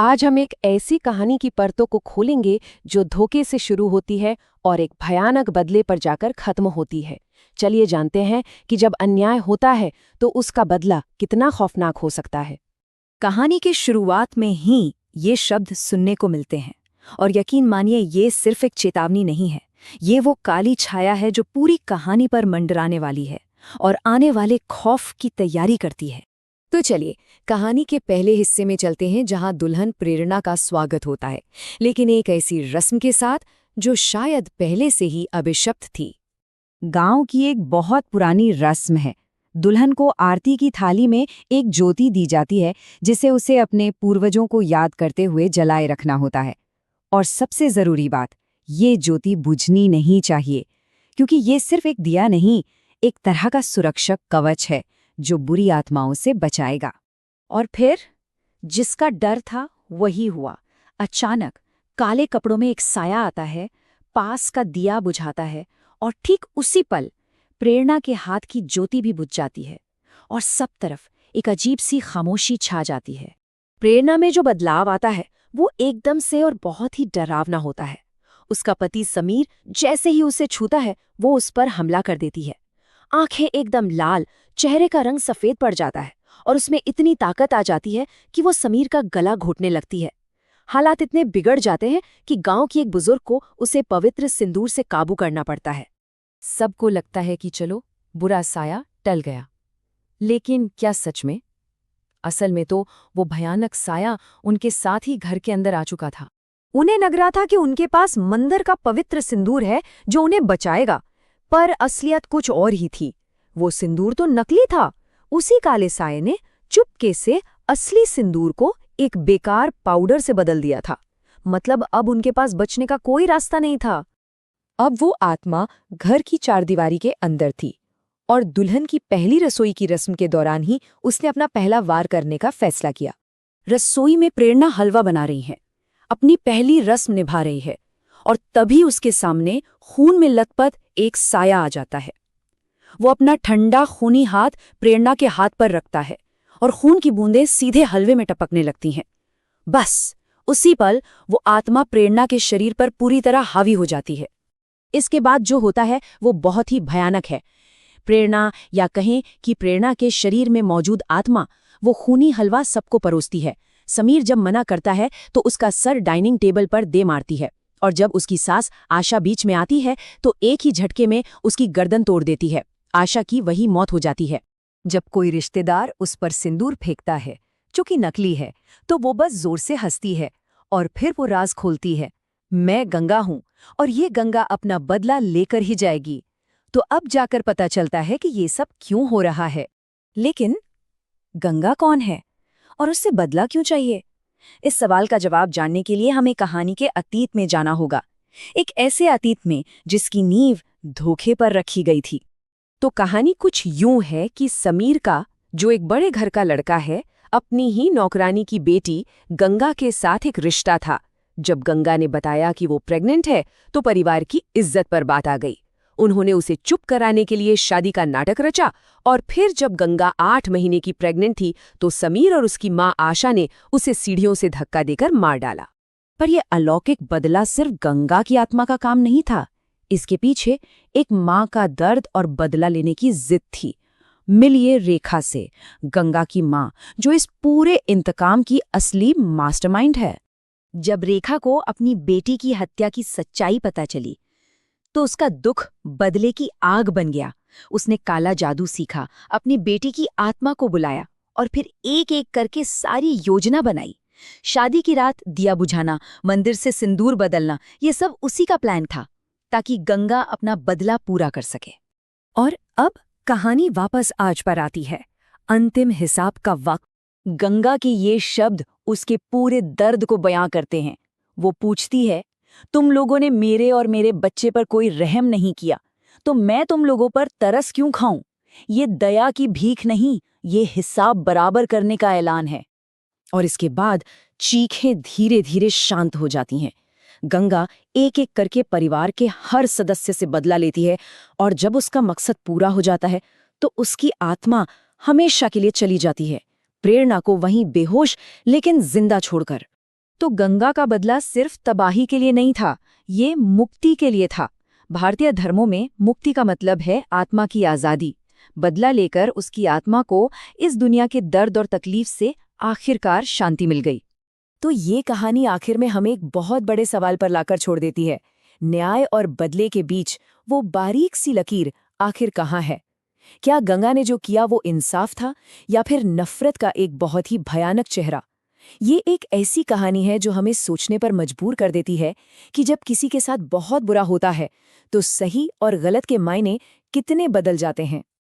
आज हम एक ऐसी कहानी की परतों को खोलेंगे जो धोखे से शुरू होती है और एक भयानक बदले पर जाकर खत्म होती है। चलिए जानते हैं कि जब अन्याय होता है तो उसका बदला कितना खौफनाक हो सकता है। कहानी की शुरुआत में ही ये शब्द सुनने को मिलते हैं और यकीन मानिए ये सिर्फ एक चेतावनी नहीं है। ये वो काली छाया है जो पूरी कहानी पर मंडराने वाली है और आने वाले खौफ की तैयारी करती है। तो चलिए कहानी के पहले हिस्से में चलते हैं जहां दुल्हन प्रेरणा का स्वागत होता है, लेकिन एक ऐसी रस्म के साथ जो शायद पहले से ही अभिशप्त थी। गांव की एक बहुत पुरानी रस्म है। दुल्हन को आरती की थाली में एक ज्योति दी जाती है जिसे उसे अपने पूर्वजों को याद करते हुए जलाए रखना होता है। और सबसे जरूरी बात, ये ज्योति बुझनी नहीं चाहिए, क्योंकि ये सिर्फ एक दिया नहीं, एक तरह का सुरक्षक कवच है जो बुरी आत्माओं से बचाएगा। और फिर जिसका डर था वही हुआ। अचानक काले कपड़ों में एक साया आता है, पास का दिया बुझाता है और ठीक उसी पल प्रेरणा के हाथ की ज्योति भी बुझ जाती है और सब तरफ एक अजीब सी खामोशी छा जाती है। प्रेरणा में जो बदलाव आता है वो एकदम से और बहुत ही डरावना होता है। उसका पति समीर जैसे ही उसे छूता है वो उस पर हमला कर देती है। आंखें एकदम लाल, चेहरे का रंग सफेद पड़ जाता है और उसमें इतनी ताकत आ जाती है कि वो समीर का गला घोटने लगती है। हालात इतने बिगड़ जाते हैं कि गांव की एक बुजुर्ग को उसे पवित्र सिंदूर से काबू करना पड़ता है। सबको लगता है कि चलो बुरा साया टल गया, लेकिन क्या सच में? असल में तो वो भयानक साया उनके साथ ही घर के अंदर आ चुका था। उन्हें लग रहा था कि उनके पास मंदिर का पवित्र सिंदूर है जो उन्हें बचाएगा, पर असलियत कुछ और ही थी। वो सिंदूर तो नकली था। उसी काले साये ने चुपके से असली सिंदूर को एक बेकार पाउडर से बदल दिया था। मतलब अब उनके पास बचने का कोई रास्ता नहीं था। अब वो आत्मा घर की चारदीवारी के अंदर थी और दुल्हन की पहली रसोई की रस्म के दौरान ही उसने अपना पहला वार करने का फैसला किया। रसोई में प्रेरणा हलवा बना रही है, अपनी पहली रस्म निभा रही है, और तभी उसके सामने खून में लथपथ एक साया आ जाता है। वो अपना ठंडा खूनी हाथ प्रेरणा के हाथ पर रखता है और खून की बूंदें सीधे हलवे में टपकने लगती हैं। बस उसी पल वो आत्मा प्रेरणा के शरीर पर पूरी तरह हावी हो जाती है। इसके बाद जो होता है वो बहुत ही भयानक है। प्रेरणा, या कहें कि प्रेरणा के शरीर में मौजूद आत्मा, वो खूनी हलवा सबको परोसती है। समीर जब मना करता है तो उसका सर डाइनिंग टेबल पर दे मारती है, और जब उसकी सास आशा बीच में आती है तो एक ही झटके में उसकी गर्दन तोड़ देती है। आशा की वही मौत हो जाती है। जब कोई रिश्तेदार उस पर सिंदूर फेंकता है जो कि नकली है, तो वो बस जोर से हंसती है और फिर वो राज खोलती है, मैं गंगा हूं और ये गंगा अपना बदला लेकर ही जाएगी। तो अब जाकर पता चलता है कि ये सब क्यों हो रहा है। लेकिन गंगा कौन है और उससे बदला क्यों चाहिए? इस सवाल का जवाब जानने के लिए हमें कहानी के अतीत में जाना होगा, एक ऐसे अतीत में जिसकी नींव धोखे पर रखी गई थी। तो कहानी कुछ यूं है कि समीर का, जो एक बड़े घर का लड़का है, अपनी ही नौकरानी की बेटी गंगा के साथ एक रिश्ता था। जब गंगा ने बताया कि वो प्रेग्नेंट है तो परिवार की इज्जत पर बात आ गई। उन्होंने उसे चुप कराने के लिए शादी का नाटक रचा, और फिर जब गंगा 8 महीने की प्रेग्नेंट थी तो समीर और उसकी माँ आशा ने उसे सीढ़ियों से धक्का देकर मार डाला। पर यह अलौकिक बदला सिर्फ गंगा की आत्मा का काम नहीं था। इसके पीछे एक माँ का दर्द और बदला लेने की जिद थी। मिलिए रेखा से, गंगा की माँ, जो इस पूरे इंतकाम की असली मास्टरमाइंड है। जब रेखा को अपनी बेटी की हत्या की सच्चाई पता चली तो उसका दुख बदले की आग बन गया। उसने काला जादू सीखा, अपनी बेटी की आत्मा को बुलाया और फिर एक एक करके सारी योजना बनाई। शादी की रात दिया बुझाना, मंदिर से सिंदूर बदलना, ये सब उसी का प्लान था ताकि गंगा अपना बदला पूरा कर सके। और अब कहानी वापस आज पर आती है, अंतिम हिसाब का वक्त। गंगा के ये शब्द उसके पूरे दर्द को बयां करते हैं। वो पूछती है, तुम लोगों ने मेरे और मेरे बच्चे पर कोई रहम नहीं किया, तो मैं तुम लोगों पर तरस क्यों खाऊं? ये दया की भीख नहीं, ये हिसाब बराबर करने का ऐलान है। और इसके बाद चीखें धीरे धीरे शांत हो जाती हैं। गंगा एक एक करके परिवार के हर सदस्य से बदला लेती है, और जब उसका मकसद पूरा हो जाता है तो उसकी आत्मा हमेशा के लिए चली जाती है, प्रेरणा को वहीं बेहोश लेकिन जिंदा छोड़कर। तो गंगा का बदला सिर्फ तबाही के लिए नहीं था, ये मुक्ति के लिए था। भारतीय धर्मों में मुक्ति का मतलब है आत्मा की आज़ादी। बदला लेकर उसकी आत्मा को इस दुनिया के दर्द और तकलीफ से आखिरकार शांति मिल गई। तो ये कहानी आखिर में हमें एक बहुत बड़े सवाल पर लाकर छोड़ देती है। न्याय और बदले के बीच वो बारीक सी लकीर आखिर कहाँ है? क्या गंगा ने जो किया वो इंसाफ था या फिर नफरत का एक बहुत ही भयानक चेहरा? ये एक ऐसी कहानी है जो हमें सोचने पर मजबूर कर देती है कि जब किसी के साथ बहुत बुरा होता है तो सही और गलत के मायने कितने बदल जाते हैं।